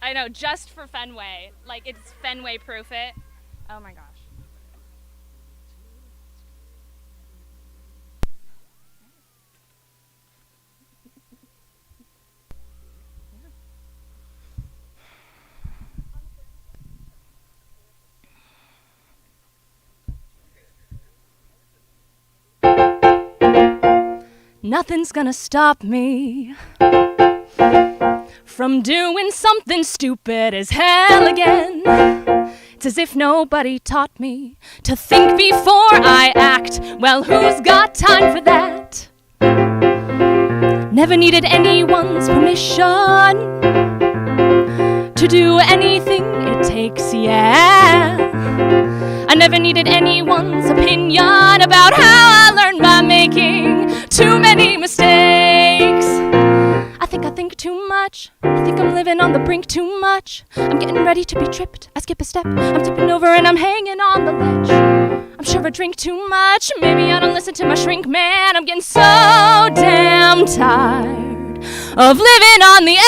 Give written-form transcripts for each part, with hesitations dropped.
I know, just for Fenway. Like, it's Fenway proof it. Oh my gosh. Nothing's gonna stop me from doing something stupid as hell again. It's as if nobody taught me to think before I act. Well, who's got time for that? Never needed anyone's permission to do anything it takes, yeah. I never needed anyone's opinion about how I learned by making too many mistakes. I think too much. I think I'm living on the brink too much. I'm getting ready to be tripped. I skip a step. I'm tipping over and I'm hanging on the ledge. I'm sure I drink too much. Maybe I don't listen to my shrink man. I'm getting so damn tired of living on the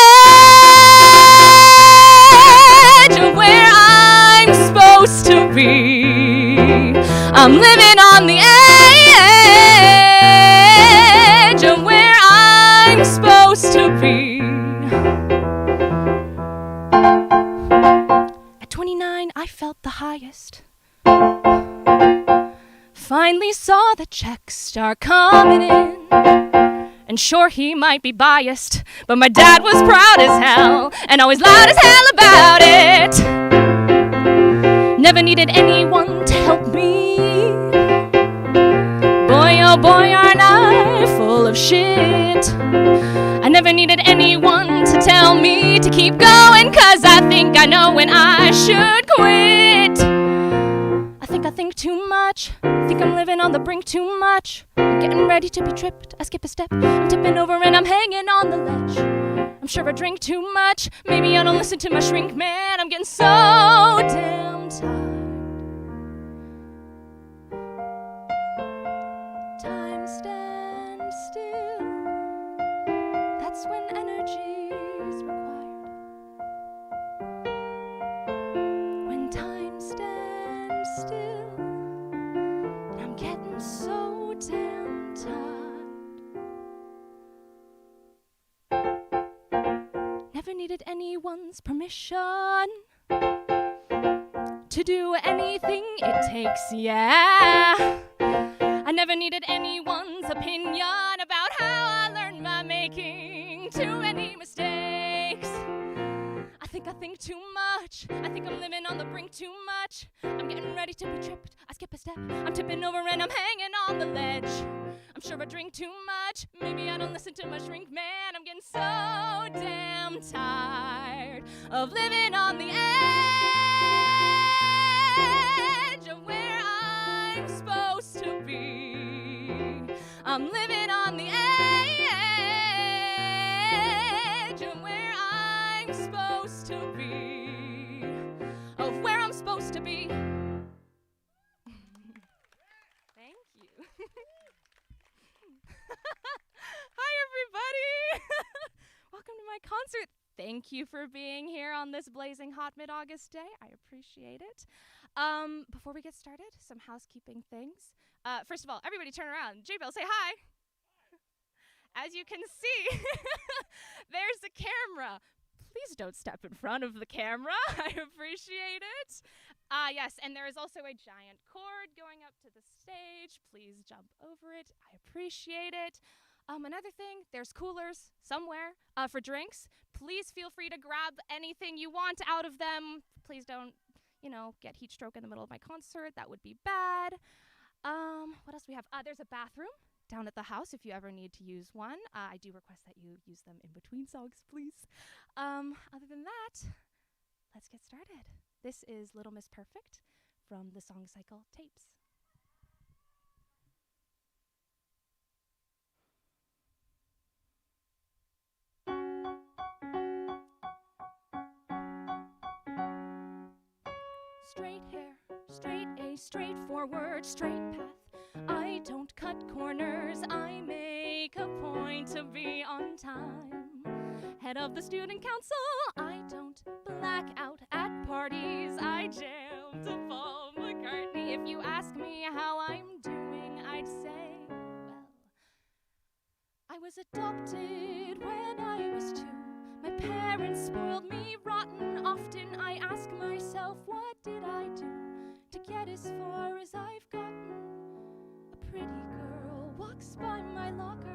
edge of where I'm supposed to be. I'm living on the edge of where I'm supposed to be. At 29, I felt the highest. Finally saw the checks start coming in. And sure, he might be biased, but my dad was proud as hell and always loud as hell about it. Never needed anyone to help me. Boy, oh boy, aren't I full of shit. I never needed anyone to tell me to keep going, 'cause I think I know when I should quit. I think too much. I think I'm living on the brink too much. I'm getting ready to be tripped. I skip a step. I'm tipping over and I'm hanging on the ledge. I'm sure I drink too much. Maybe I don't listen to my shrink man. I'm getting so damn tired. Time stands still. That's when energy is required. When time stands still, and I'm getting so damn tired. Never needed anyone's permission to do anything it takes, yeah. I never needed anyone's opinion about how I learned by making too many mistakes. I think too much. I think I'm living on the brink too much. I'm getting ready to be tripped. I skip a step. I'm tipping over and I'm hanging on the ledge. I'm sure I drink too much. Maybe I don't listen to my shrink man. I'm getting so damn tired of living on the edge of where I'm supposed to be. I'm living on the edge of where I'm supposed to be. Of where I'm supposed to be. Thank you. Hi, everybody. Welcome to my concert. Thank you for being here on this blazing hot mid-August day. I appreciate it. Before we get started, some housekeeping things. First of all, everybody turn around. J-Bell, say hi. As you can see, there's the camera. Please don't step in front of the camera. I appreciate it. Yes, and there is also a giant cord going up to the stage. Please jump over it. I appreciate it. Another thing, there's coolers somewhere for drinks. Please feel free to grab anything you want out of them. Please don't, get heat stroke in the middle of my concert. That would be bad. What else do we have? There's a bathroom down at the house if you ever need to use one. I do request that you use them in between songs, please. Other than that, let's get started. This is Little Miss Perfect from the song cycle Tapes. Straight hair, straight A, straightforward, straight path. I don't cut corners, I make a point to be on time. Head of the student council, I don't as far as I've gotten. A pretty girl walks by my locker.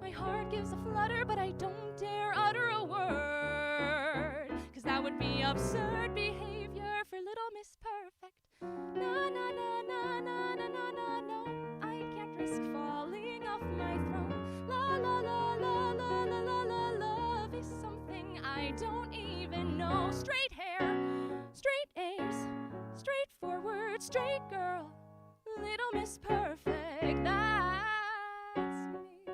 My heart gives a flutter, but I don't dare utter a word, 'cause that would be absurd behavior for little Miss Perfect. Na na na na na na na na no, I can't risk falling off my throne. La la la la la la la la, love is something I don't even know. Straight hair, straight A's, straightforward, straight girl, little Miss Perfect, that's me.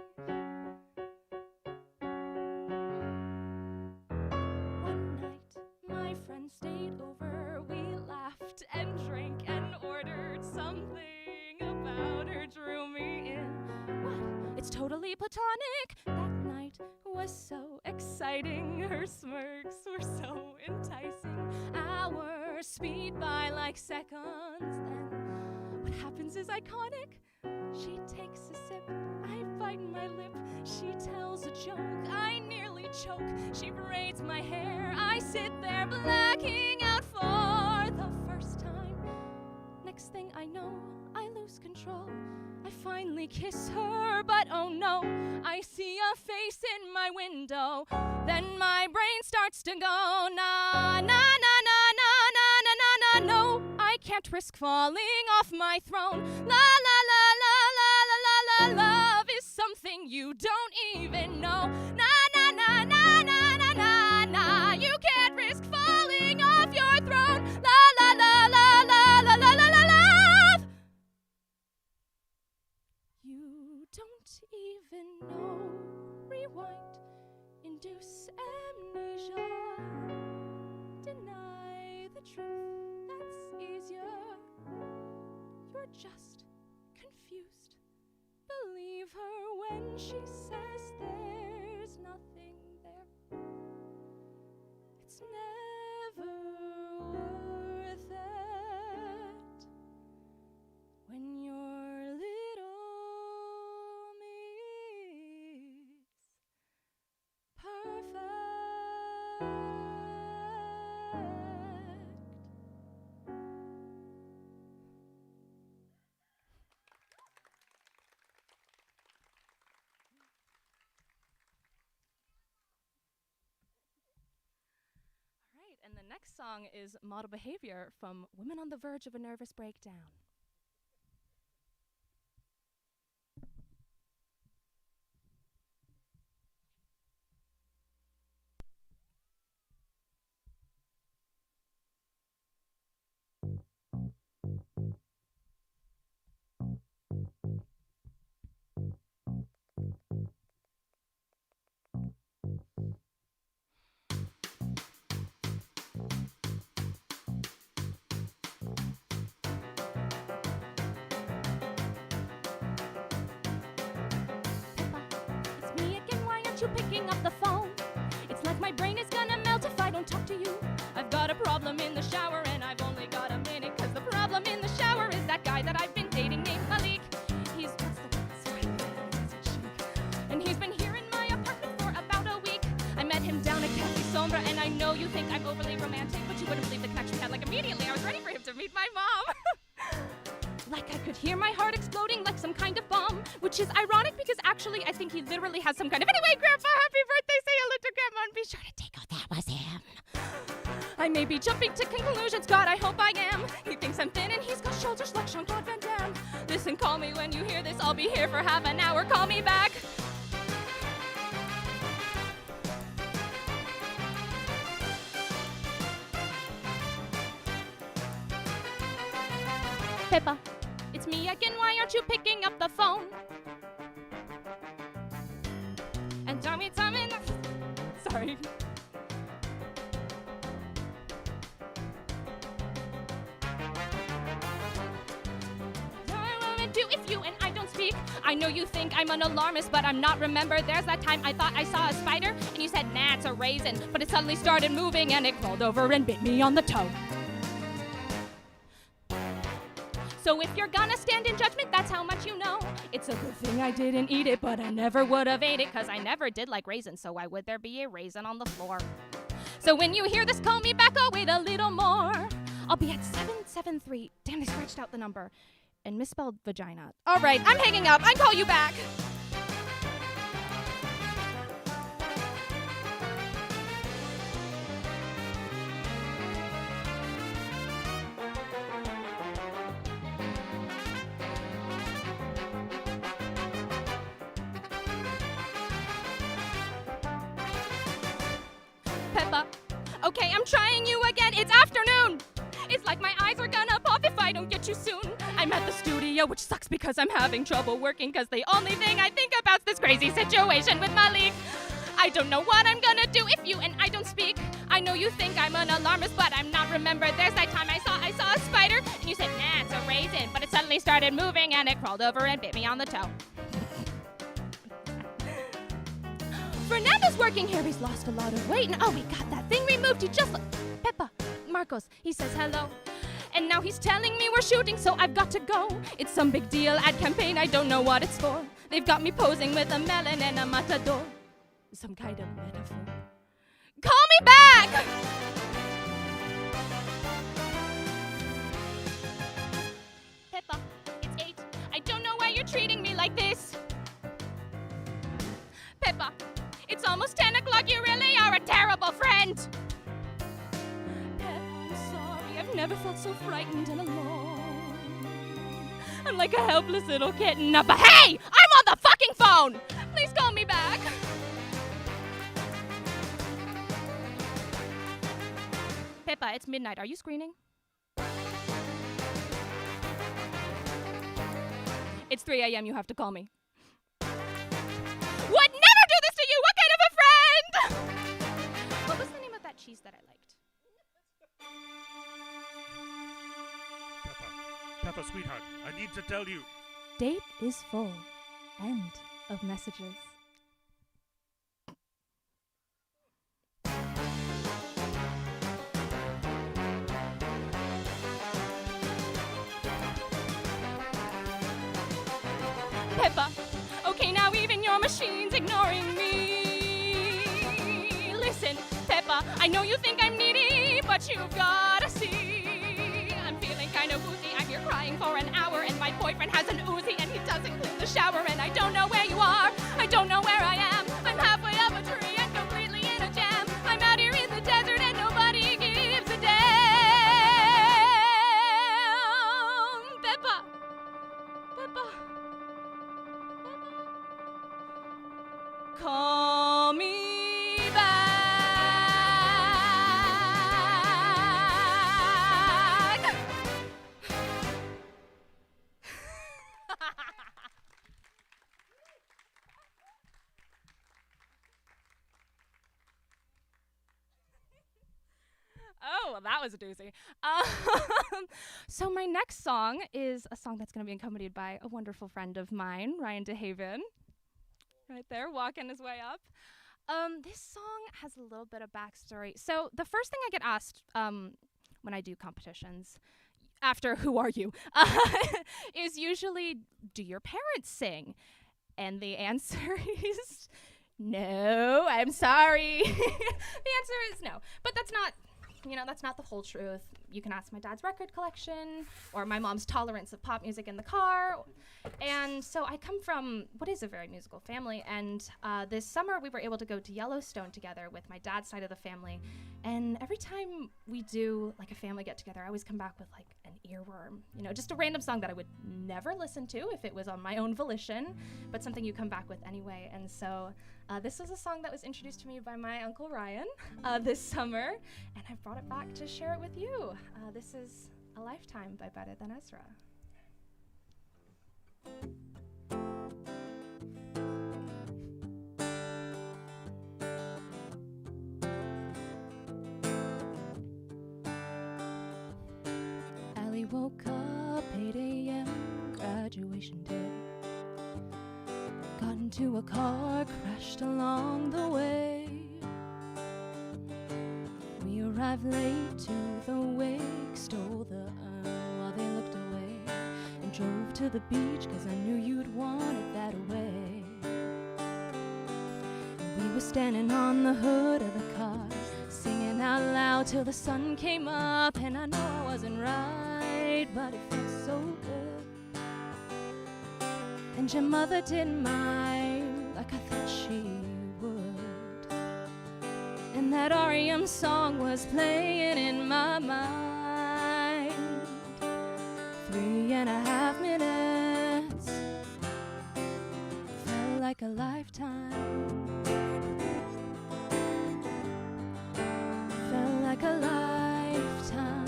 One night, my friend stayed over. We laughed and drank and ordered something about her drew me in. What? It's totally platonic. That night was so exciting. Her smirks were so enticing. Hours speed by like seconds. Then what happens is iconic. She takes a sip, I bite my lip. She tells a joke, I nearly choke. She braids my hair, I sit there blacking out for the first time. Next thing I know, I lose control. I finally kiss her, but oh no, I see a face in my window. Then my brain starts to go, na na na na na na na na na. No, I can't risk falling off my throne. La la la la la la la la. Love is something you don't even know. Na na na na na na na na. You can't risk falling off your throne. La la la la la la la la la. Love. You don't even know. Rewind, induce amnesia, deny the truth, that's easier. You're just confused. Believe her when she says there's nothing there. It's never worth it when your little miss perfect. All right, and the next song is Model Behavior from Women on the Verge of a Nervous Breakdown. It's me again, why aren't you picking up the phone? It's like my brain is gonna melt if I don't talk to you. I've got a problem in the shower and I've only got a minute, 'cause the problem in the shower is that guy that I've been dating named Malik. He's and he's been here in my apartment for about a week. I met him down at Cafe Sombra, and I know you think I'm overly romantic, but you wouldn't believe the connection we had. Like immediately I was ready for him to meet my mom. Like I could hear my heart exploding like some kind of bomb, which is ironic because actually I think he literally has some kind of... Anyway, Grandpa, happy birthday, say hello to Grandma and be sure to take out that was him. I may be jumping to conclusions, God, I hope I am. He thinks I'm thin and he's got shoulders like Jean-Claude Van Damme. Listen, call me when you hear this, I'll be here for half an hour, call me back. Pippa, it's me again, why aren't you picking up the phone? And tell me, sorry. If you and I don't speak, I know you think I'm an alarmist, but I'm not. Remember, there's that time I thought I saw a spider, and you said, nah, it's a raisin, but it suddenly started moving, and it crawled over and bit me on the toe. So if you're gonna stand in judgment, that's how much you know. It's a good thing I didn't eat it, but I never would have ate it, 'cause I never did like raisins, so why would there be a raisin on the floor? So when you hear this, call me back, I'll wait a little more. I'll be at 7 773. Damn, they scratched out the number and misspelled vagina. All right, I'm hanging up. I call you back. Peppa. Okay, I'm trying you again. It's afternoon. It's like my eyes are gonna pop if I don't get you soon. I'm at the studio, which sucks because I'm having trouble working, because the only thing I think about's this crazy situation with my leak. I don't know what I'm gonna do if you and I don't speak. I know you think I'm an alarmist, but I'm not. Remember, there's that time I saw a spider, and you said, nah, it's a raisin, but it suddenly started moving, and it crawled over and bit me on the toe. Fernando's working here. He's lost a lot of weight, and oh, we got that thing removed. He just Peppa, Marcos, he says hello. And now he's telling me we're shooting, so I've got to go. It's some big deal ad campaign, I don't know what it's for. They've got me posing with a melon and a matador. Some kind of metaphor. Call me back! Peppa, it's 8. I don't know why you're treating me like this. Peppa, it's almost 10 o'clock. You really are a terrible friend. Pep, I'm sorry. I've never felt so frightened and alone. I'm like a helpless little kitten. But hey, I'm on the fucking phone. Please call me back. Peppa, it's midnight. Are you screening? It's 3 a.m. You have to call me. Would never do this to you! What kind of a friend? What was the name of that cheese that I liked? Peppa, sweetheart, I need to tell you. Date is full. End of messages. Peppa, okay, now even your machine's ignoring me. Listen, Peppa, I know you think I'm needy, but you've gotta see. I'm feeling kind of woozy. I'm here crying for an hour, and my boyfriend has an Uzi, and he doesn't clean the shower, and I don't know where you are. I don't know where I am. I'm halfway up a tree and completely in a jam. I'm out here in the desert, and nobody gives a damn. Peppa. Peppa. Call me back. Oh, well, that was a doozy. So my next song is a song that's going to be accompanied by a wonderful friend of mine, Ryan DeHaven. Right there, walking his way up. This song has a little bit of backstory. So the first thing I get asked when I do competitions, after "Who are you?" is usually, "Do your parents sing?" And the answer is no. I'm sorry. The answer is no. But that's not the whole truth. You can ask my dad's record collection or my mom's tolerance of pop music in the car. And so I come from what is a very musical family. And this summer we were able to go to Yellowstone together with my dad's side of the family. And every time we do like a family get together, I always come back with like an earworm, just a random song that I would never listen to if it was on my own volition, but something you come back with anyway. And so this was a song that was introduced to me by my Uncle Ryan this summer, and I brought it back to share it with you. This is A Lifetime by Better Than Ezra. Allie woke up 8 a.m. graduation day. Got into a car, crashed along the way. We arrived late to the wake, stole the urn while they looked away, and drove to the beach 'cause I knew you'd want it that way. And we were standing on the hood of the car, singing singing out loud till the sun came up, and I know I wasn't right, but it felt so good. And your mother didn't mind like I thought she would. And that REM song was playing in my mind. 3.5 minutes felt like a lifetime. Felt like a lifetime.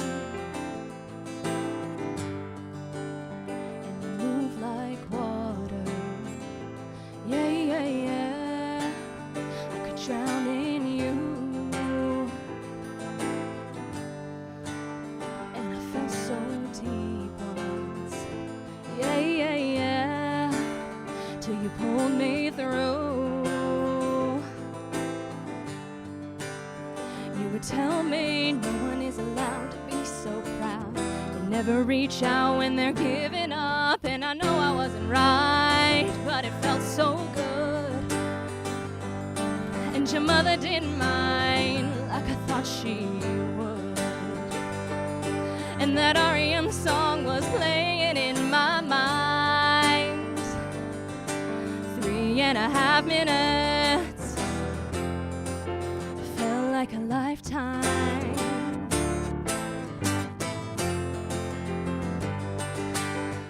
And you move like water. Yeah, yeah, yeah. I could drown in you. And I felt so deep once. Yeah, yeah, yeah. Till you pulled me through. You would tell me no one is allowed to be so proud. They never reach out when they're giving up. And I know I wasn't right, but it felt so good. And your mother didn't mind like I thought she would. And that REM song was playing in my mind. 3.5 minutes felt like a lifetime.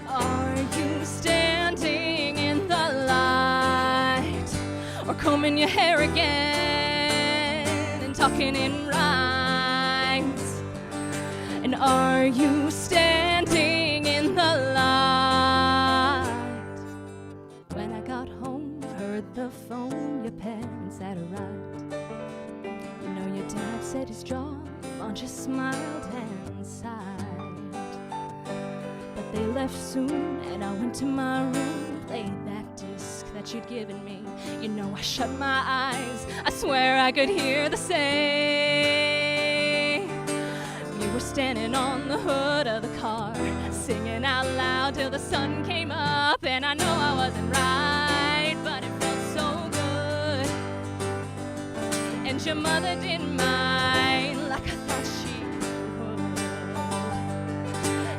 Are you standing in the light, or combing your hair again and talking in rhymes? And are you standing in the light? When I got home, heard the phone, your parents had arrived. You know your dad said his job, Mom just smiled and sighed. But they left soon, and I went to my room, played that disc that you'd given me. You know I shut my eyes, I swear I could hear the say. You were standing on the hood of the car, singing out loud till the sun came up. And I know I wasn't right, but it felt so good. And your mother didn't mind like I thought she would.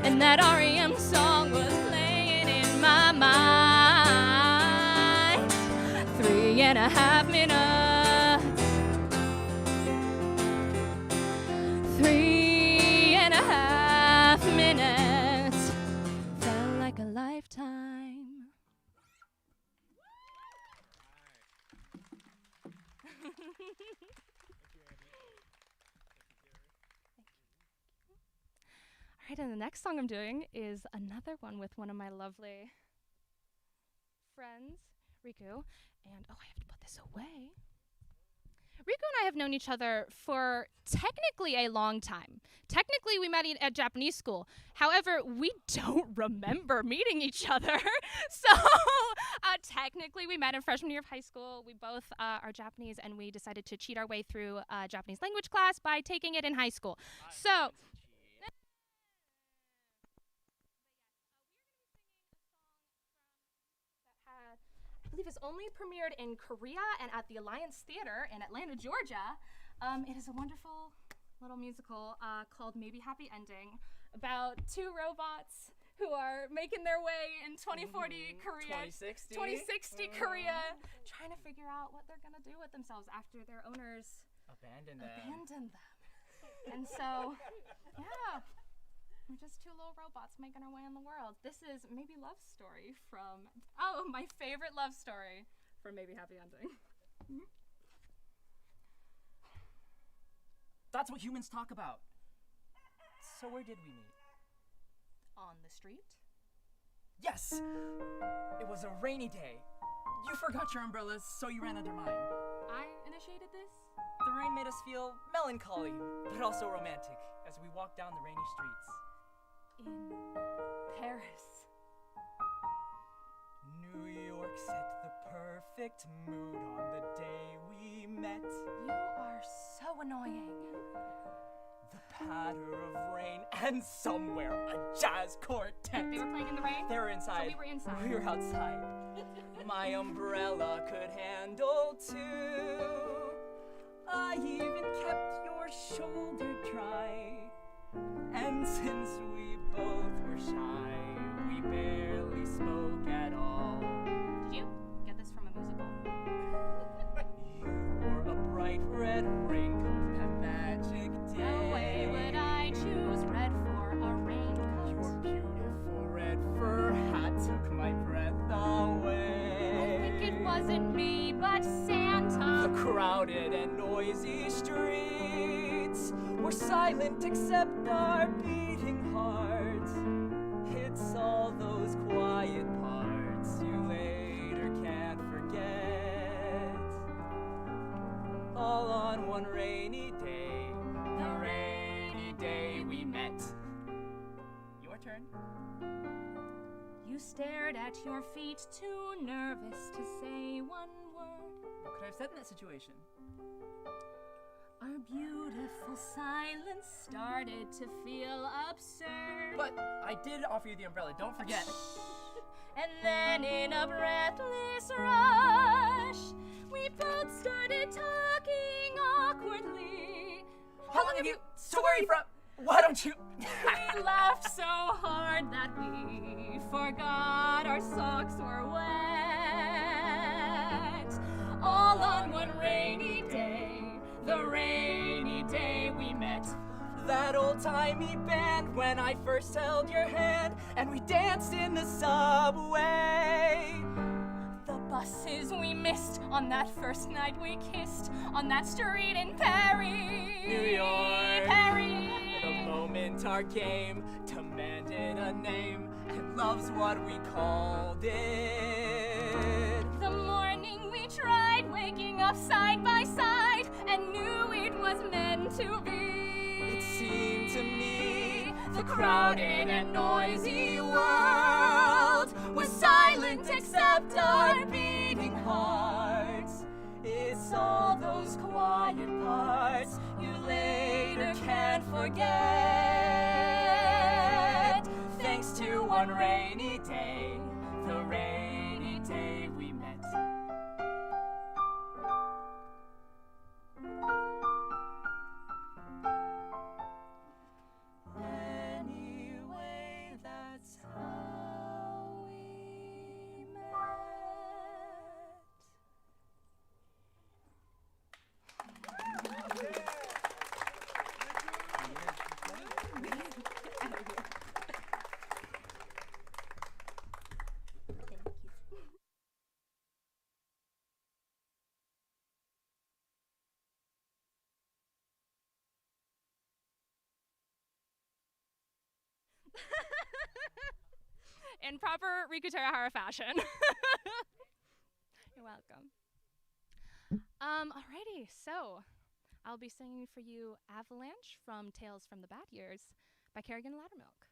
And that REM song was playing in my mind. 3.5 minutes. 3.5 minutes felt like a lifetime. All right, and the next song I'm doing is another one with one of my lovely friends, Riku. And oh, I have to put this away. Riku and I have known each other for technically a long time. Technically, we met at Japanese school. However, we don't remember meeting each other. So technically, we met in freshman year of high school. We both are Japanese, and we decided to cheat our way through Japanese language class by taking it in high school. So I believe it's only premiered in Korea and at the Alliance Theater in Atlanta, Georgia. It is a wonderful little musical called Maybe Happy Ending about two robots who are making their way in 2040 Korea, 2060 Korea, trying to figure out what they're gonna do with themselves after their owners abandon them. And so, yeah. We're just two little robots making our way in the world. This is Maybe Love Story from, my favorite love story from Maybe Happy Ending. That's what humans talk about. So where did we meet? On the street? Yes! It was a rainy day. You forgot your umbrellas, so you ran under mine. I initiated this? The rain made us feel melancholy, but also romantic, as we walked down the rainy streets. In Paris. New York set the perfect mood on the day we met. You are so annoying. The patter of rain, and somewhere a jazz quartet. They were playing in the rain? They were inside. So we were inside. We were outside. My umbrella could handle two. I even kept your shoulder dry. And since we both were shy, we barely spoke at all. Did you get this from a musical? You wore a bright red raincoat that magic day. No way would I choose red for a raincoat. Your beautiful red fur hat took my breath away. I think it wasn't me, but Santa. The crowded and noisy streets were silent except our beating hearts. It's all those quiet parts you later can't forget. All on one rainy day, the rainy day we met. Your turn. You stared at your feet, too nervous to say one word. What could I have said in that situation? Our beautiful silence started to feel absurd. But I did offer you the umbrella, don't forget. And then in a breathless rush, we both started talking awkwardly. How long have you? So where are you from? Why don't you? We laughed so hard that we forgot our socks were wet. All on one rainy day, the rainy day we met. That old-timey band when I first held your hand and we danced in the subway. The buses we missed on that first night we kissed on that street in Paris, New York. Paris. The moment our game demanded a name, and love's what we called it. The morning we tried waking up side by side and knew it was meant to be. It seemed to me the crowded and noisy world was silent except our beating hearts. It's all those quiet parts you later can't forget. Thanks to one rainy day, the rainy day we met. Anyway, that's how we met. In proper Riku Terahara fashion. You're welcome. Alrighty, so I'll be singing for you Avalanche from Tales from the Bad Years by Kerrigan Loudermilk.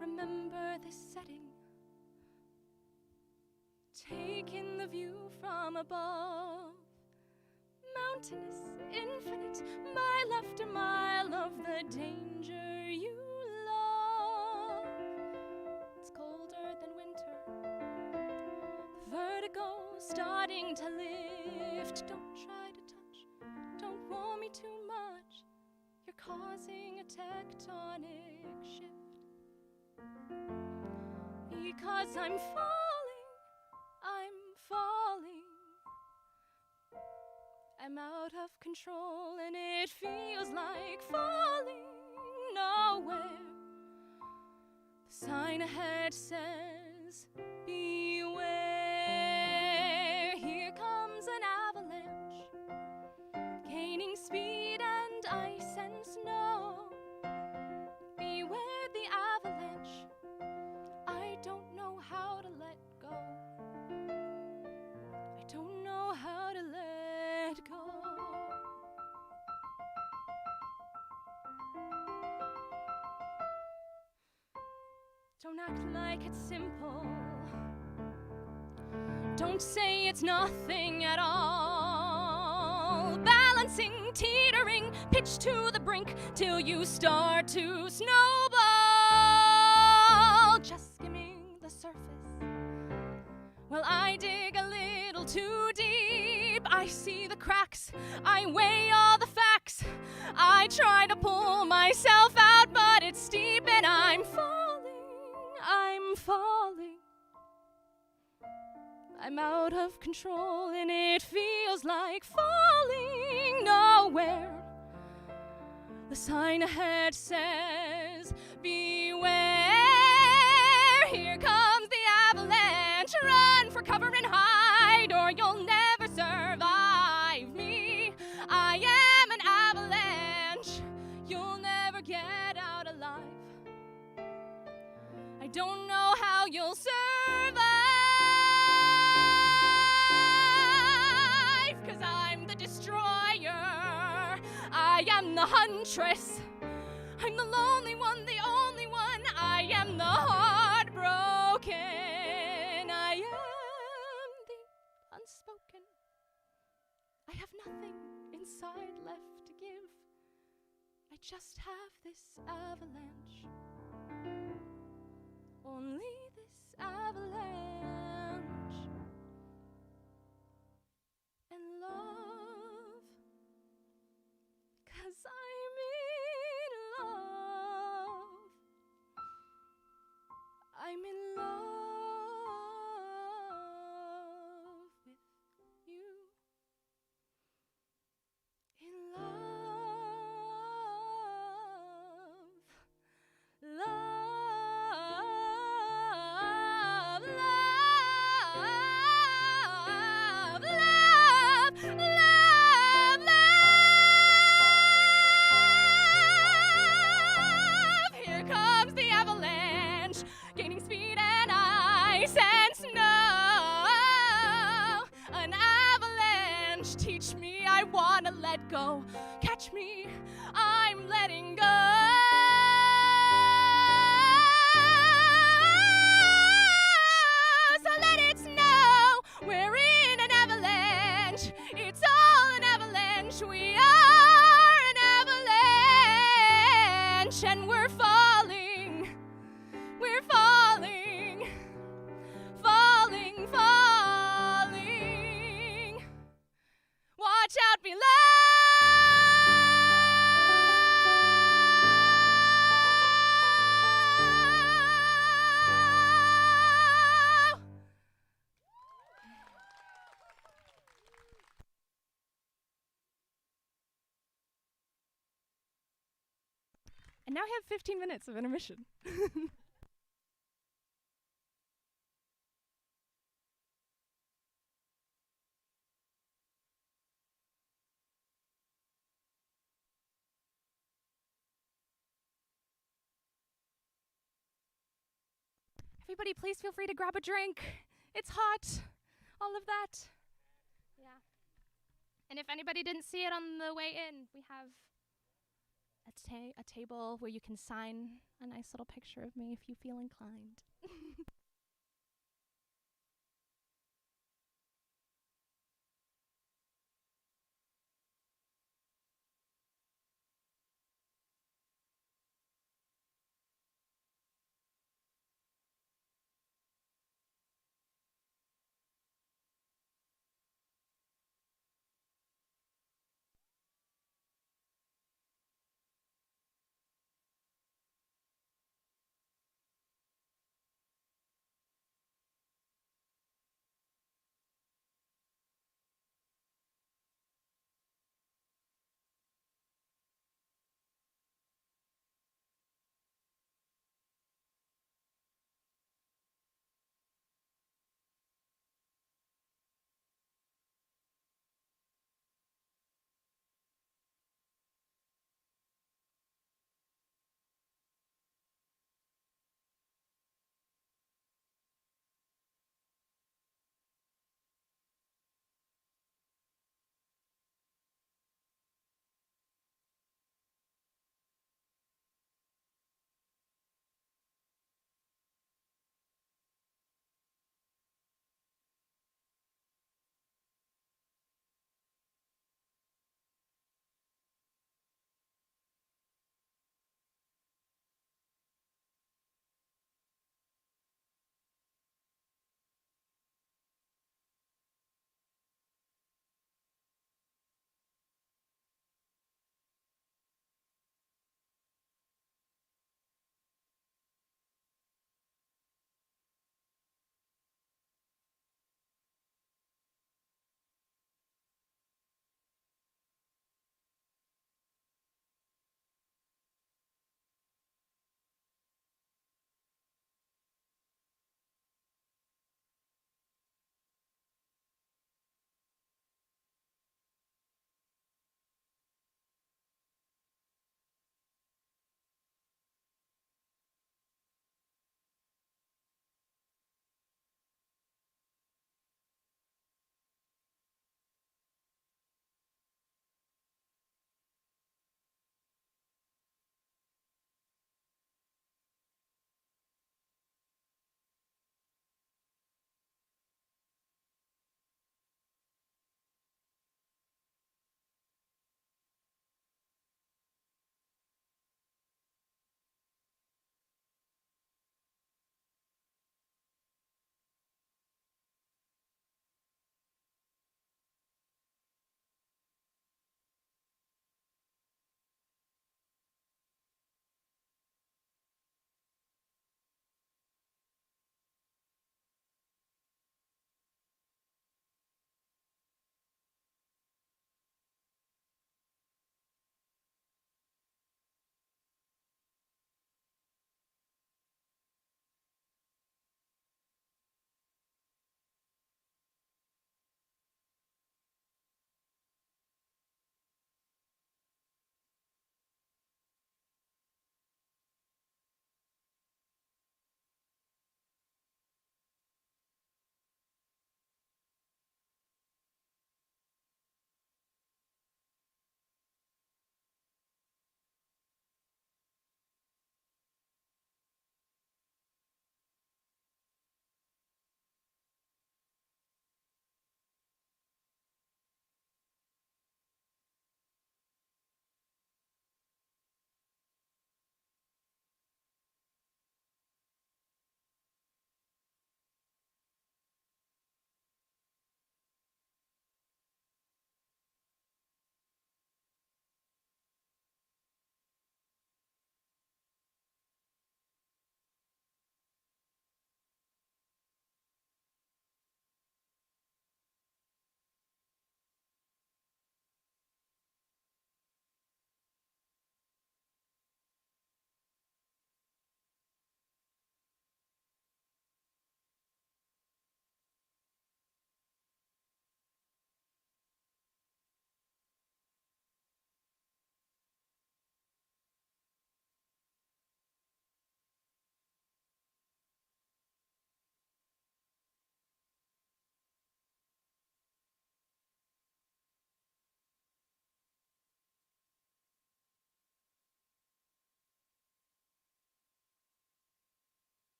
Remember this setting. Take in the view from above. Mountainous, infinite, mile after mile of the danger you love. It's colder than winter. The vertigo starting to lift. Don't try to touch. Don't warm me too much. You're causing a tectonic shift. Because I'm falling, I'm falling. I'm out of control and it feels like falling nowhere. The sign ahead says, beware. Here comes an avalanche, gaining speed and ice and snow. Beware the avalanche. I don't know how to let go. I don't know how to let go. Don't act like it's simple. Don't say it's nothing at all. Balancing, teetering, pitch to the brink till you start to snowball. Just skimming the surface. Well, I dig a little too deep. I see the cracks. I weigh all the facts. I try to pull myself out, but it's steep and I'm falling. I'm falling. I'm out of control and it feels like falling nowhere. The sign ahead says, beware. Here comes the avalanche. Run for cover and hide or you'll never survive me. I am an avalanche. You'll never get out alive. I don't know how you'll survive. 'Cause I'm the destroyer. I am the huntress. I'm the lonely one, the only one. I am the heartbroken. I am the unspoken. I have nothing inside left to give. I just have this avalanche. Only this avalanche. And love. 'Cause I'm in love. I'm in love with you. In love. Love. Love. Love. Love. Love. Here comes the avalanche, gaining speed and ice and snow. An avalanche, teach me I wanna let go. Catch me, I'm letting go. So let it snow, we're in an avalanche. It's all an avalanche, we are an avalanche. And we're falling, we're falling, falling, falling. Watch out below. And now we have 15 minutes of intermission. Everybody, please feel free to grab a drink. It's hot. All of that. Yeah. And if anybody didn't see it on the way in, we have a table where you can sign a nice little picture of me if you feel inclined.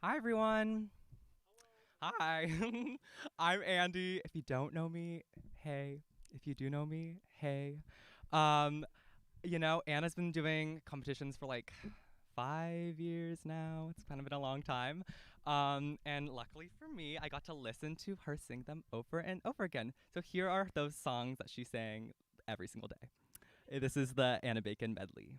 Hi, everyone. Hi. I'm Andy. If you don't know me, hey. If you do know me, hey. Um, Anna's been doing competitions for like 5 years now. It's kind of been a long time. And luckily for me, I got to listen to her sing them over and over again. So here are those songs that she sang every single day. This is the Anna Bacon medley.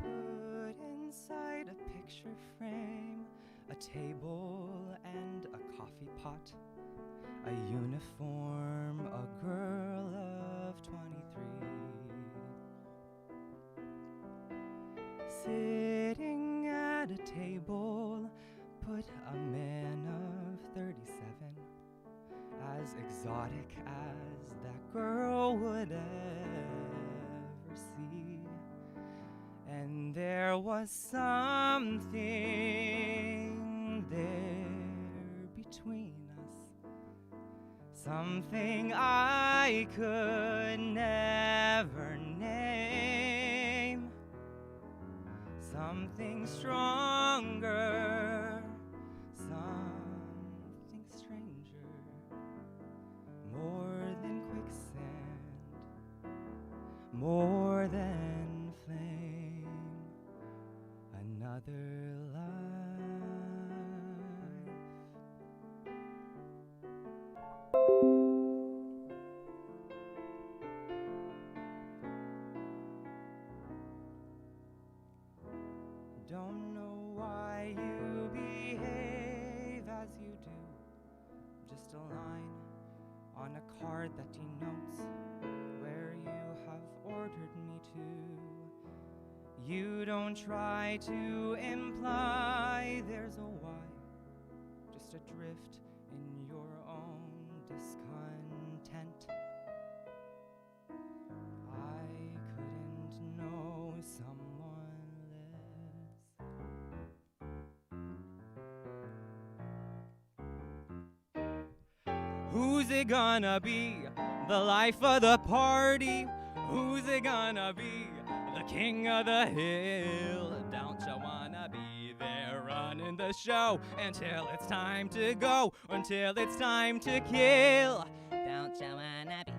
Put inside a picture frame, a table and a coffee pot, a uniform, a girl of 23. Sitting at a table, put a man of 37, as exotic as that girl would ever see. And there was something there between us, something I could never name, something stronger, something stranger, more than quicksand, more than flame, another life. Don't know why you behave as you do. Just a line on a card that denotes where you have ordered me to. You don't try to imply there's a why, just adrift in your own discontent. I couldn't know someone less. Who's it gonna be? The life of the party? Who's it gonna be? The king of the hill? Don't you wanna be there running the show until it's time to go, until it's time to kill? Don't you wanna be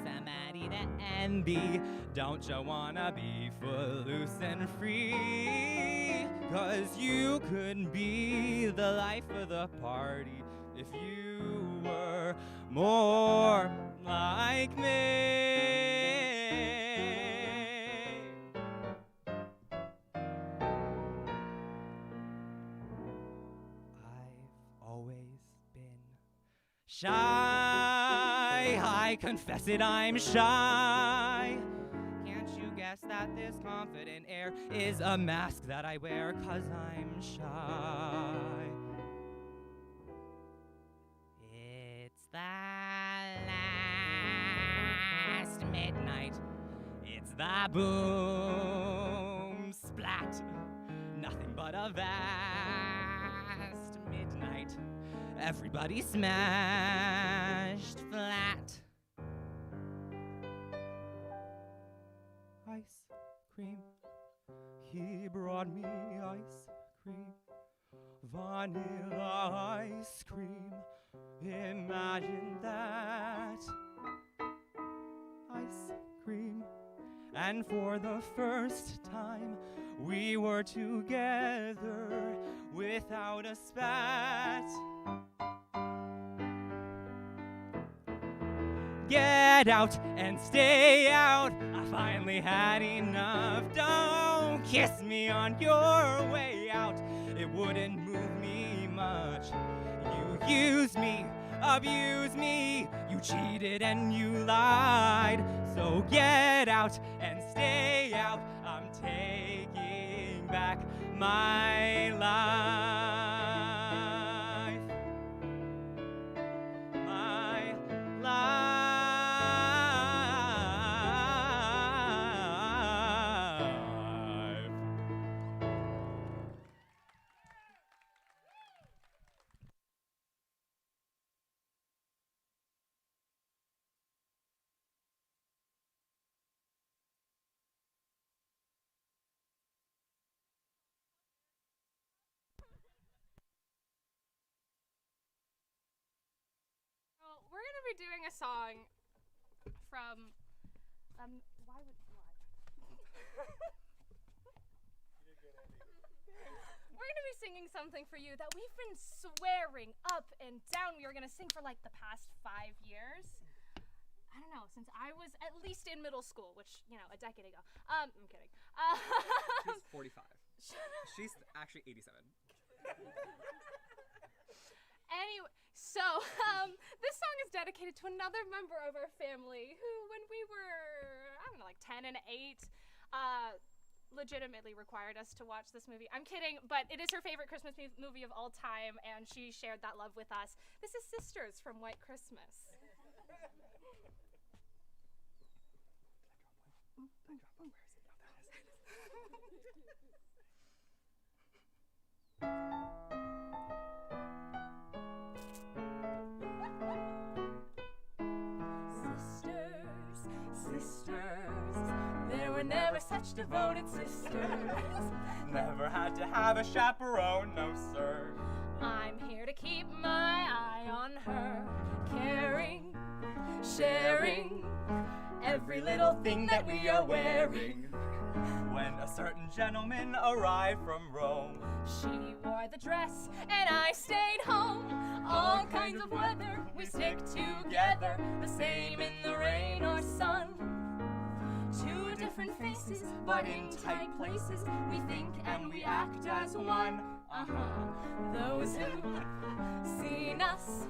somebody to envy? Don't you wanna be footloose and free? 'Cause you could be the life of the party if you were more like me. I've always been shy. I confess it, I'm shy. Can't you guess that this confident air is a mask that I wear 'cause I'm shy? It's the last midnight. It's the boom splat. Nothing but a vast midnight. Everybody smashed flat. Ice cream. He brought me ice cream. Vanilla ice cream. Imagine that. Ice cream. And for the first time, we were together without a spat. Get out and stay out. I finally had enough. Don't kiss me on your way out. It wouldn't move me much. You used me, abused me. You cheated and you lied. So get out and stay out. I'm taking back my life. My life. to be doing a song from, why? We're going to be singing something for you that we've been swearing up and down we were going to sing for like the past 5 years. I don't know, since I was at least in middle school, which, you know, a decade ago. I'm kidding. She's 45. She's actually 87. Anyway, so this song is dedicated to another member of our family who, when we were, I don't know, like 10 and 8, legitimately required us to watch this movie. I'm kidding, but it is her favorite Christmas movie of all time, and she shared that love with us. This is Sisters from White Christmas. Sisters, there were never such devoted sisters. Never had to have a chaperone, no sir. I'm here to keep my eye on her, caring, Sharing every little thing that we are wearing. When a certain gentleman arrived from Rome, she wore the dress and I stayed home. All kinds of weather, we stick together, the same in the rain or sun. Two different faces, but in tight places, we think and we act as one. Those who've seen us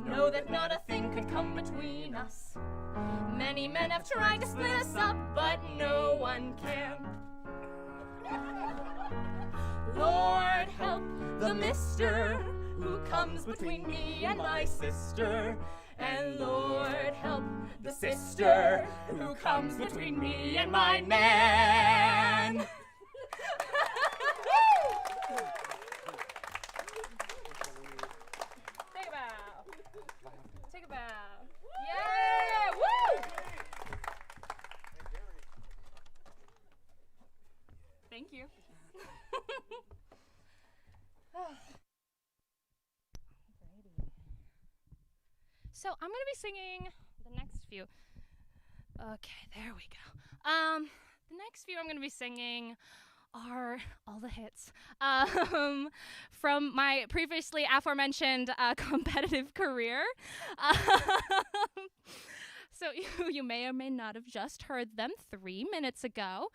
know that not a thing could come between us. Many men have tried to split us up, but no one can. Lord help the mister who comes between me and my sister. And Lord help the sister who comes between me and my man. Take a bow. Take a bow. Yeah! Woo! Thank you. So I'm gonna be singing the next few. Okay, there we go. The next few I'm gonna be singing are all the hits from my previously aforementioned competitive career. So you may or may not have just heard them 3 minutes ago.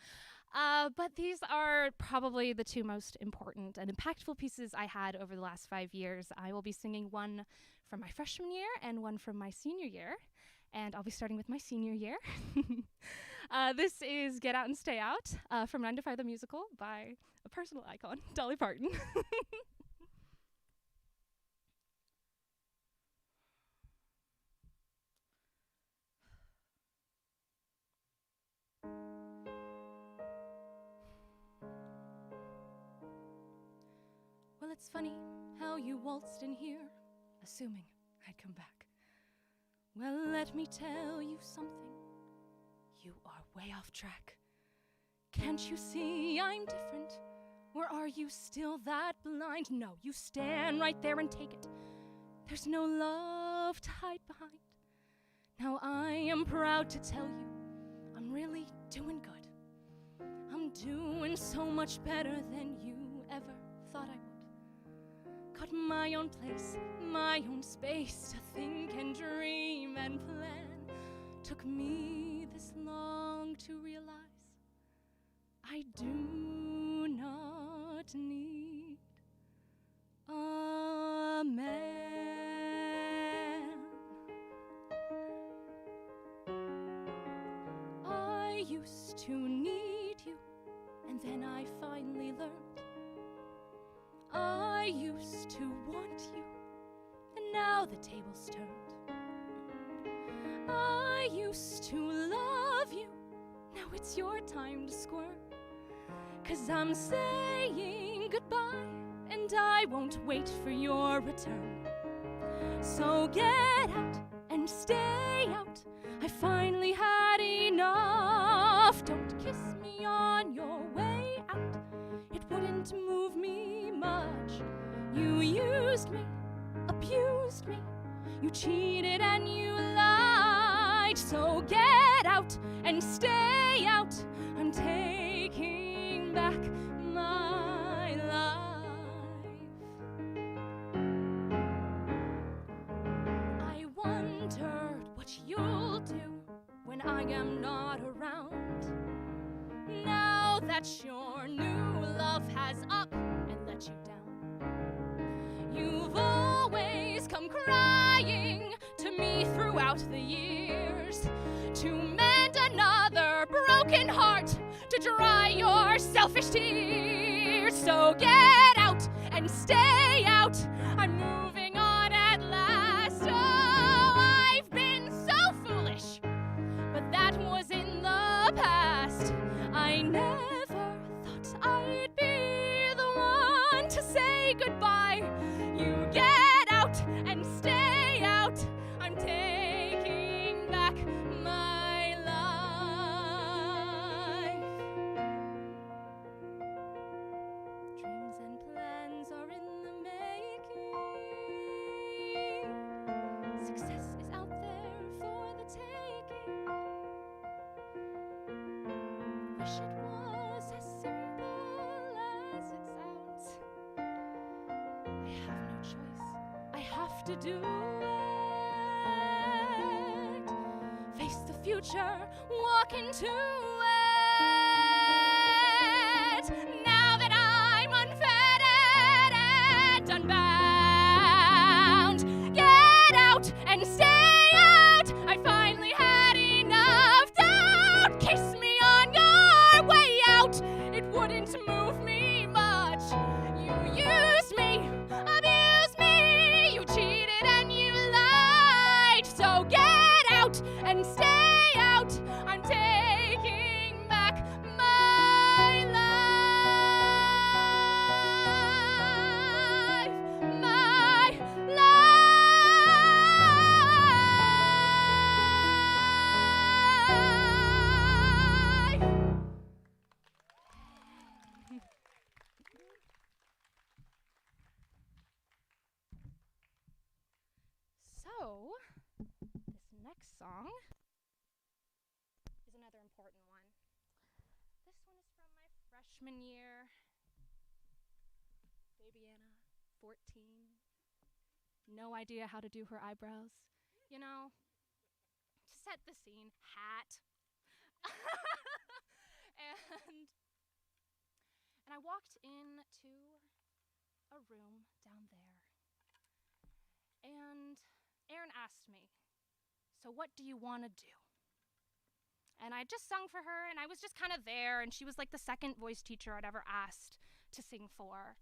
But these are probably the two most important and impactful pieces I had over the last 5 years. I will be singing one from my freshman year and one from my senior year. And I'll be starting with my senior year. This is Get Out and Stay Out from 9 to 5 the Musical by a personal icon, Dolly Parton. Well, it's funny how you waltzed in here, assuming I'd come back. Well, let me tell you something. You are way off track. Can't you see I'm different? Or are you still that blind? No, you stand right there and take it. There's no love to hide behind. Now I am proud to tell you I'm really doing good. I'm doing so much better than you ever thought I would. Got my own place, my own space to think and dream and plan. Took me this long to realize I do not need a man. I used to need you, and then I finally learned I used to want you, and now the tables turned. I used to love you, now it's your time to squirm. 'Cause I'm saying goodbye, and I won't wait for your return. So get out and stay out, I finally had enough. Don't kiss me on your way out, it wouldn't move me much. You used me, abused me, You cheated and you lied. So get out and stay out. I'm taking back my life. I wondered what you'll do when I am not around. Now that your new love has up and let you down. You've always come crying to me throughout the years, to mend another broken heart, to dry your selfish tears. So get out and stay out. I'm moving on at last. Oh, I've been so foolish, but that was in the past. I never thought I'd be the one to say goodbye. You get out and stay out. I'm taking back my life. Dreams and plans are in the making. Success is out there for the taking. Wish it was as simple as it sounds. I have no choice. I have to do it. Face the future, walk into it. Now that I'm unfettered and unbound, get out and stay out. I finally had enough doubt. Kiss me on your way out. It wouldn't move me much. You used me, abused me. You cheated and you lied. So get out and stay out. I'm taking back my life. My life. So, this next song is another important one. This one is from my freshman year. Fabiana, 14. No idea how to do her eyebrows. You know, to set the scene, hat. and I walked into a room down there. And Erin asked me, "So what do you want to do?" And I just sung for her, and I was just kind of there, and she was like the second voice teacher I'd ever asked to sing for.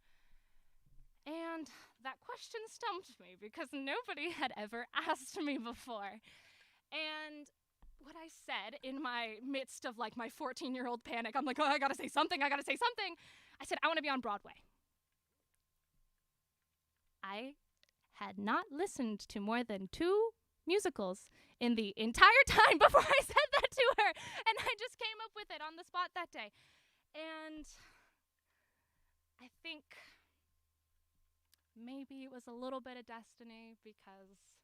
And that question stumped me because nobody had ever asked me before. And what I said in my midst of like my 14-year-old panic, I'm like, oh, I gotta say something. I said, I want to be on Broadway. I had not listened to more than 2 musicals in the entire time before I said that to her. And I just came up with it on the spot that day. And I think maybe it was a little bit of destiny because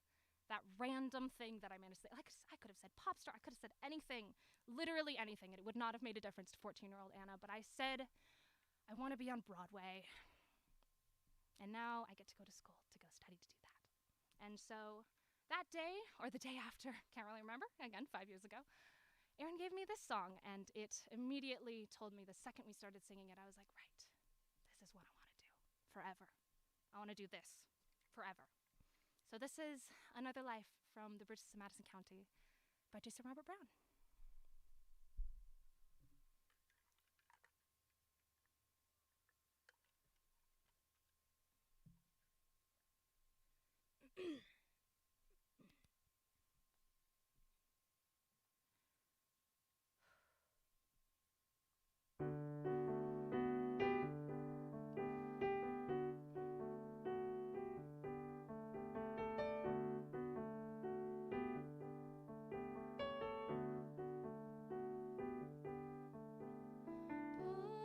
that random thing that I managed to say, like I could have said pop star, I could have said anything, literally anything, and it would not have made a difference to 14-year-old Anna, but I said, I want to be on Broadway. And now I get to go to school to go study to do that. And so that day, or the day after, can't really remember, again, 5 years ago, Erin gave me this song, and it immediately told me the second we started singing it, I was like, right, this is what I want to do forever. I want to do this forever. So this is Another Life from the Bridges of Madison County by Jason Robert Brown.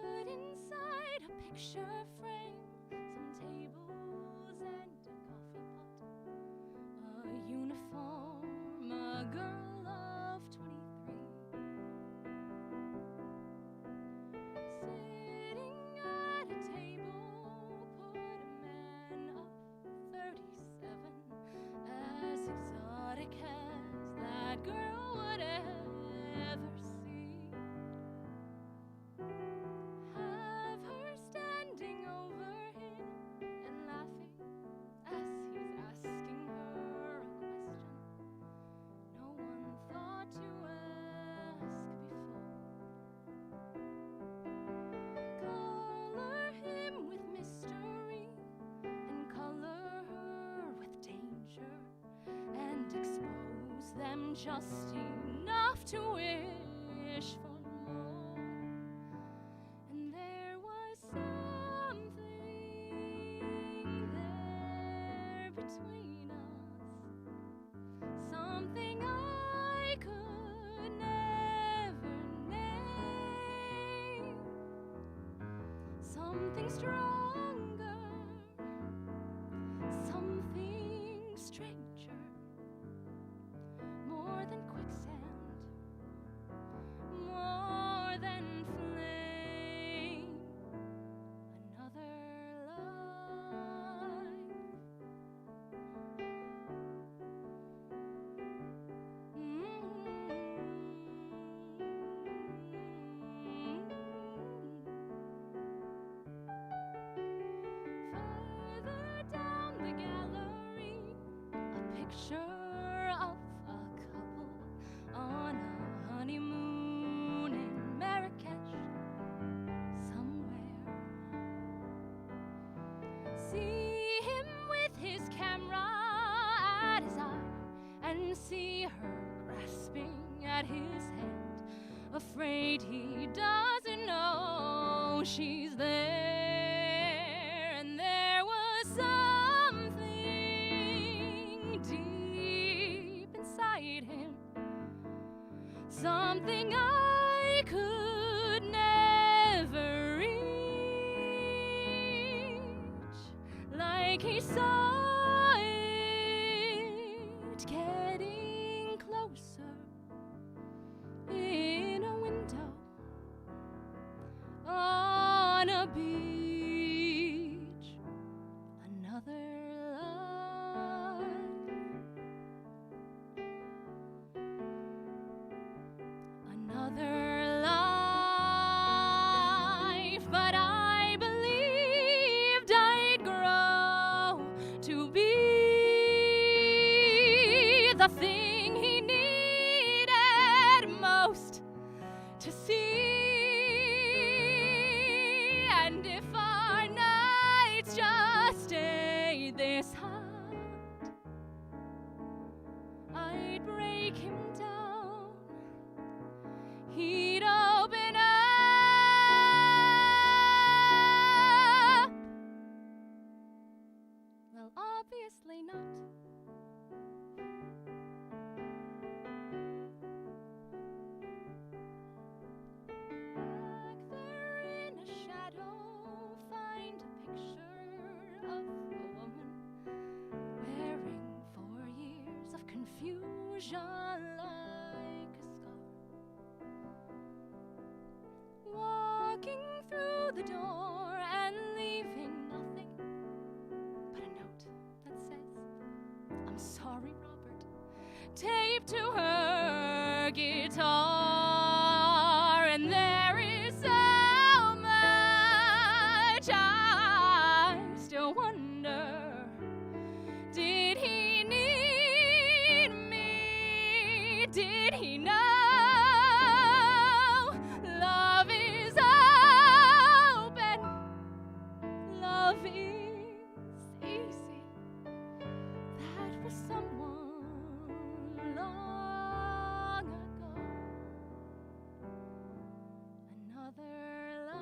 Put inside a picture frame some tables and a coffee pot, a just enough to wish for more. And there was something there between us, something I could never name, something stronger, something stranger, more than quicksand, more than flame, another life. Further down the gallery, a picture of a couple on a honeymoon in Marrakesh somewhere. See him with his camera at his eye, and see her grasping at his hand, afraid he doesn't know she's there. And there was something deep inside him, something I could never reach, like he saw it getting closer in a window on a beach, another life, another life. But I believed I'd grow to be the thing he needed most to see. And if our nights just stayed this hot, I'd break him down, he'd open up. Well, obviously not. Back there in a shadow, find a picture of a woman wearing 4 years of confusion like a scar, walking through the door and leaving nothing but a note that says, "I'm sorry, Robert," taped to her guitar. And there is so much I still wonder. Did he need me? Did he know love is open? Love is easy. That was someone long ago. Another life.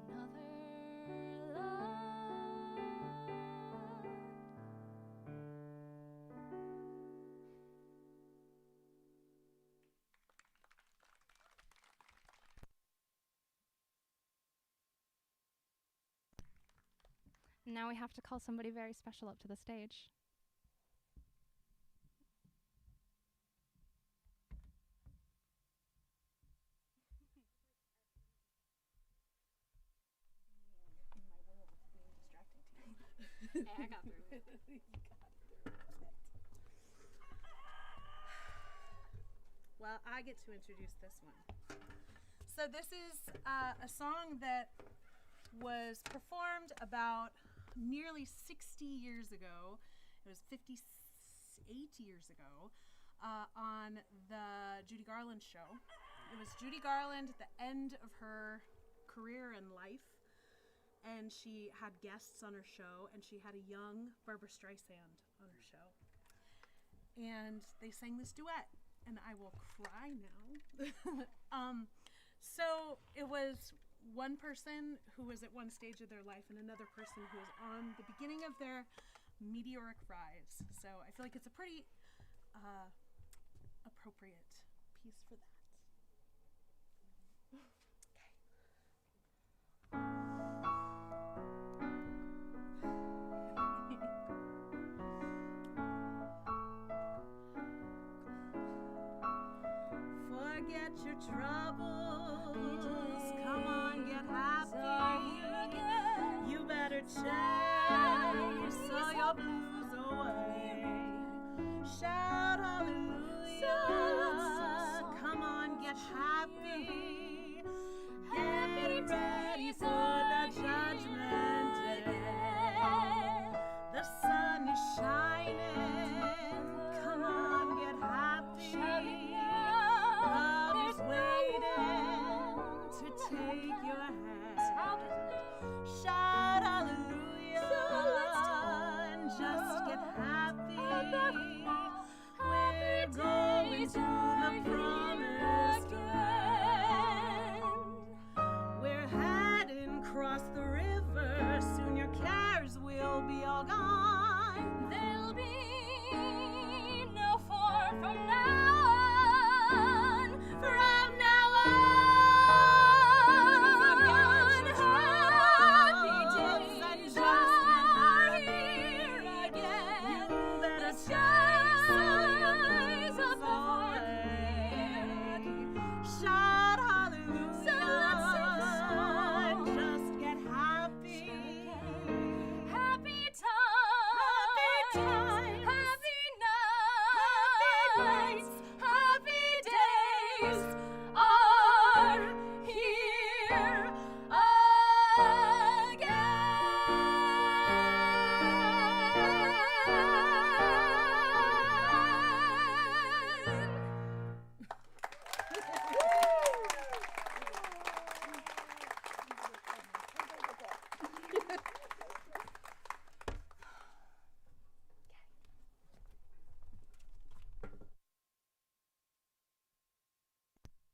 Another life. Now we have to call somebody very special up to the stage. I got through it. Well, I get to introduce this one. So this is a song that was performed about nearly 60 years ago. It was 58 years ago on the Judy Garland show. It was Judy Garland at the end of her career and life. and she had guests on her show, and she had a young Barbara Streisand on her show. And they sang this duet, and I will cry now. So it was one person who was at one stage of their life and another person who was on the beginning of their meteoric rise. So I feel like it's a pretty appropriate piece for that. Forget your troubles, come on, get happy. You better chase all your blues away. Shout hallelujah, come on, get happy. Get ready for the judgment day. The sun is shining, come on, get happy. Love is waiting to take your hand. Shout hallelujah and just get happy. We're going to the promised land. We're heading across the river. Soon your cares will be all gone. There'll be no far from now. From now on, happy days and just are here again. You better rise up already. Shout hallelujah and just get happy. Happy times, happy nights, happy days are here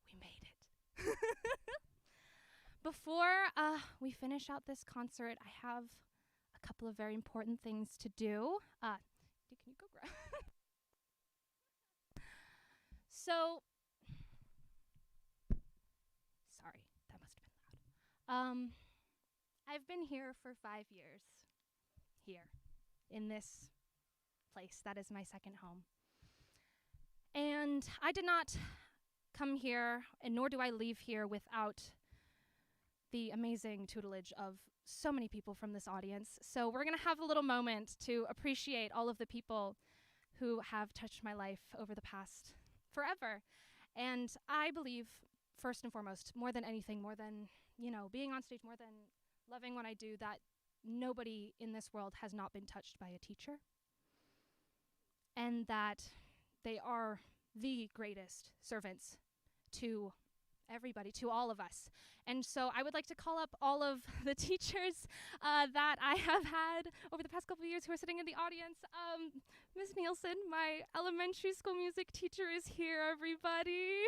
We made it. Before we finish out this concert, I have a couple of very important things to do. Can you go grab? So, sorry, that must have been loud. I've been here for 5 years. Here, in this place that is my second home. And I did not come here, and nor do I leave here without the amazing tutelage of so many people from this audience. So we're going to have a little moment to appreciate all of the people who have touched my life over the past forever. And I believe, first and foremost, more than anything, more than, being on stage, more than loving what I do, that nobody in this world has not been touched by a teacher. And that they are the greatest servants to everybody, to all of us. And so I would like to call up all of the teachers that I have had over the past couple of years who are sitting in the audience. Ms. Nielsen, my elementary school music teacher, is here, everybody.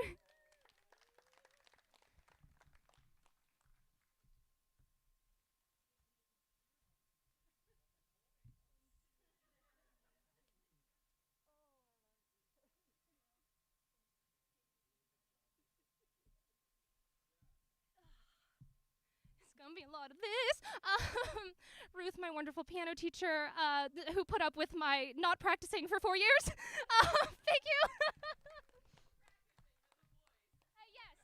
Gonna be a lot of this. Ruth, my wonderful piano teacher, who put up with my not practicing for 4 years. Thank you. Yes,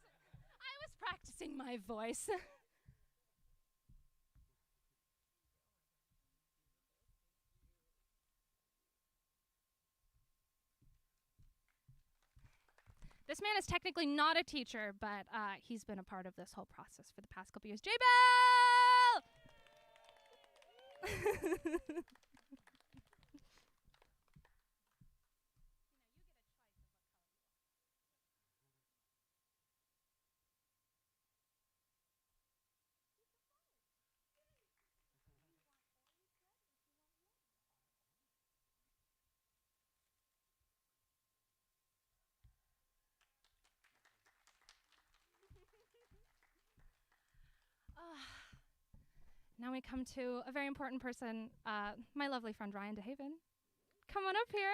I was practicing my voice. This man is technically not a teacher, but he's been a part of this whole process for the past couple years. J-Bell! Now we come to a very important person, my lovely friend Ryan DeHaven. Come on up here.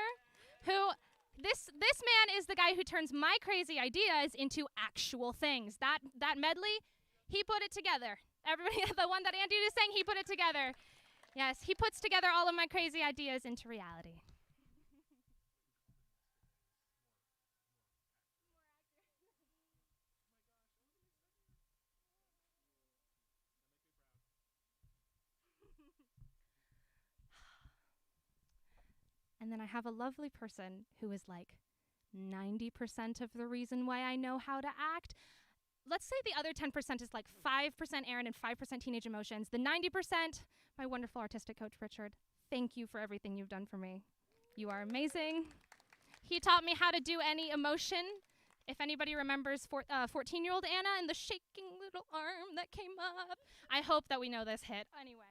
Who this man is the guy who turns my crazy ideas into actual things. That medley, he put it together. Everybody, the one that Andy is saying, he put it together. Yes, he puts together all of my crazy ideas into reality. And then I have a lovely person who is like 90% of the reason why I know how to act. Let's say the other 10% is like 5% Aaron and 5% teenage emotions. The 90%, my wonderful artistic coach, Richard. Thank you for everything you've done for me. You are amazing. He taught me how to do any emotion. If anybody remembers 14-year-old Anna and the shaking little arm that came up. I hope that we know this hit. Anyway.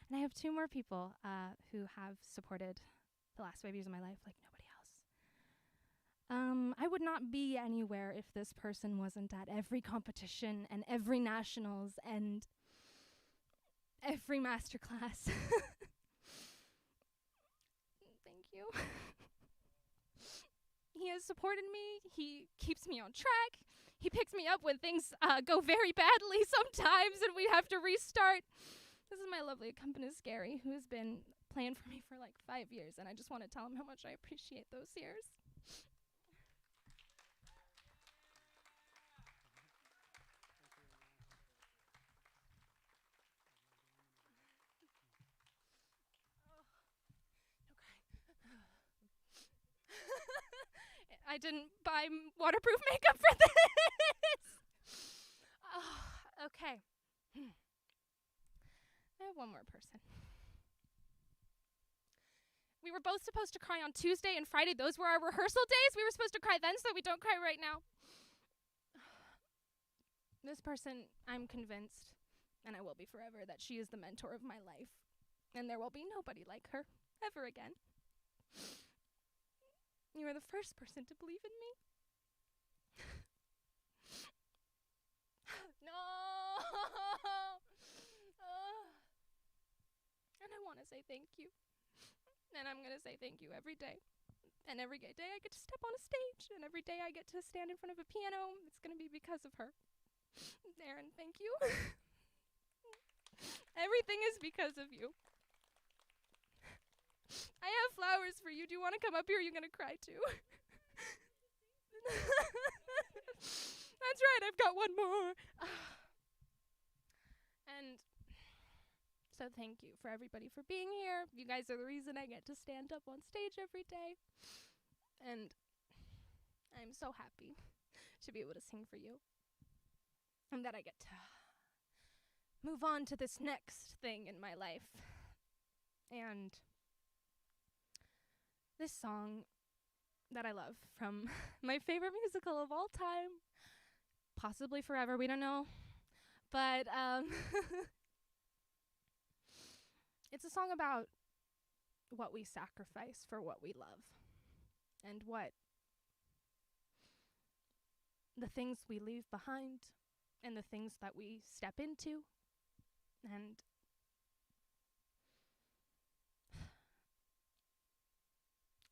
And I have 2 more people who have supported the last 5 years of my life like nobody else. I would not be anywhere if this person wasn't at every competition and every nationals and every masterclass. Thank you. He has supported me. He keeps me on track. He picks me up when things go very badly sometimes and we have to restart. This is my lovely accompanist, Gary, who has been playing for me for like 5 years, and I just want to tell him how much I appreciate those years. I didn't buy waterproof makeup for this. Okay. I have one more person. We were both supposed to cry on Tuesday and Friday. Those were our rehearsal days. We were supposed to cry then so that we don't cry right now. This person, I'm convinced, and I will be forever, that she is the mentor of my life. And there will be nobody like her ever again. You are the first person to believe in me. No! And I want to say thank you. And I'm going to say thank you every day. And every day I get to step on a stage. And every day I get to stand in front of a piano. It's going to be because of her. Aaron, thank you. Everything is because of you. I have flowers for you. Do you want to come up here? Or are you going to cry too? That's right. I've got one more. And so thank you for everybody for being here. You guys are the reason I get to stand up on stage every day. And I'm so happy to be able to sing for you. And that I get to move on to this next thing in my life. And this song that I love from my favorite musical of all time, possibly forever, we don't know. But it's a song about what we sacrifice for what we love and what the things we leave behind and the things that we step into. And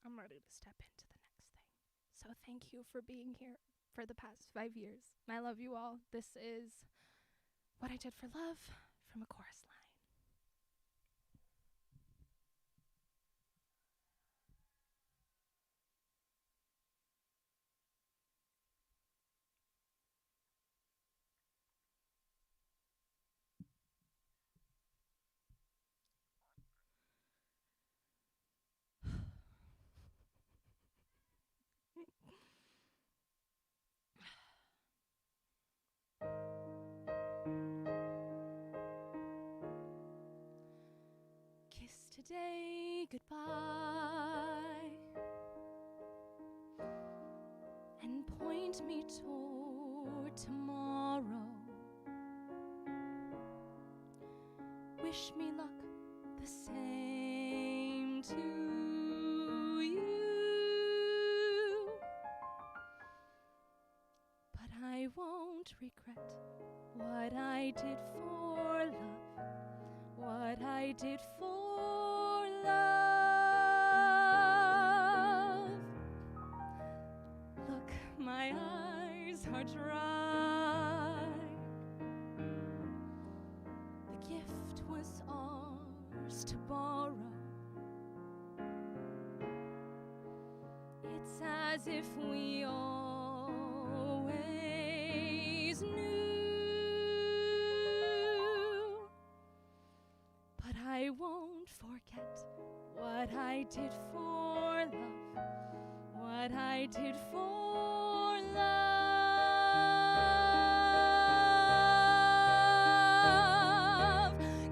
I'm ready to step into the next thing. So thank you for being here for the past 5 years. I love you all. This is What I Did for Love from A Chorus Line. Kiss today goodbye and point me toward tomorrow. wish me luck the same to you. But I won't regret what I did for love, what I did for love. Look, my eyes are dry. The gift was ours to borrow. It's as if we always knew. But I won't forget what I did for love, what I did for love.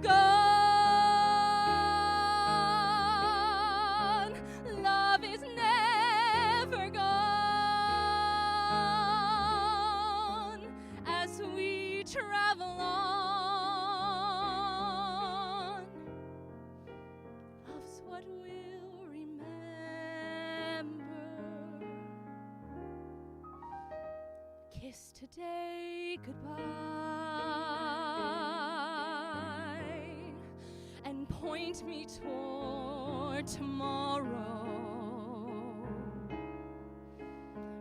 Gone, love is never gone. As we travel on, love's what we'll remember. Kiss today goodbye, and point me toward tomorrow.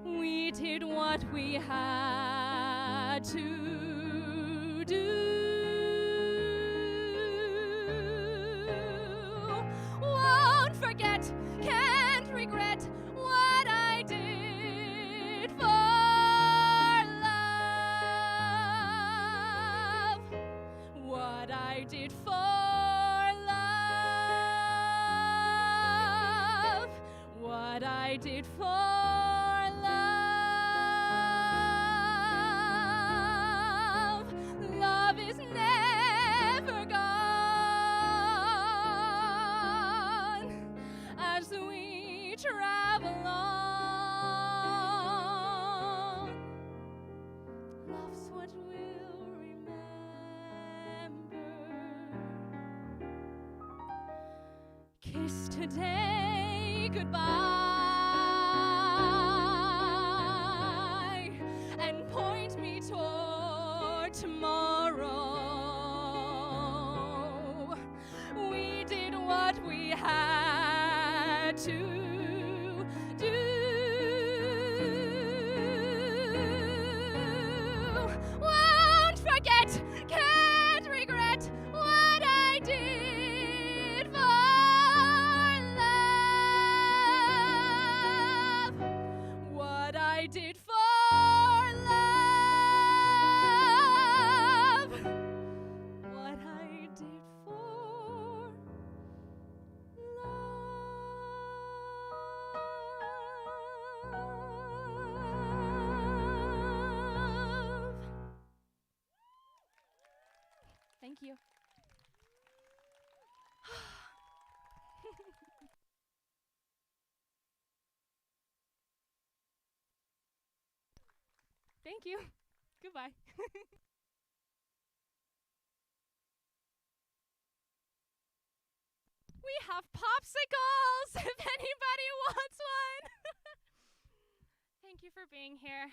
We did what we had to do. Won't forget, can't regret what I did for love, what I did for love, what I did for love. Love is never gone as we travel on. Love's what we'll remember. Kiss today goodbye, and point me toward tomorrow. We did what we had to do. Won't forget, can't regret what I did for love, what I did for love, what I did for love. Thank you. Thank you. Goodbye. We have popsicles if anybody wants one. Thank you for being here.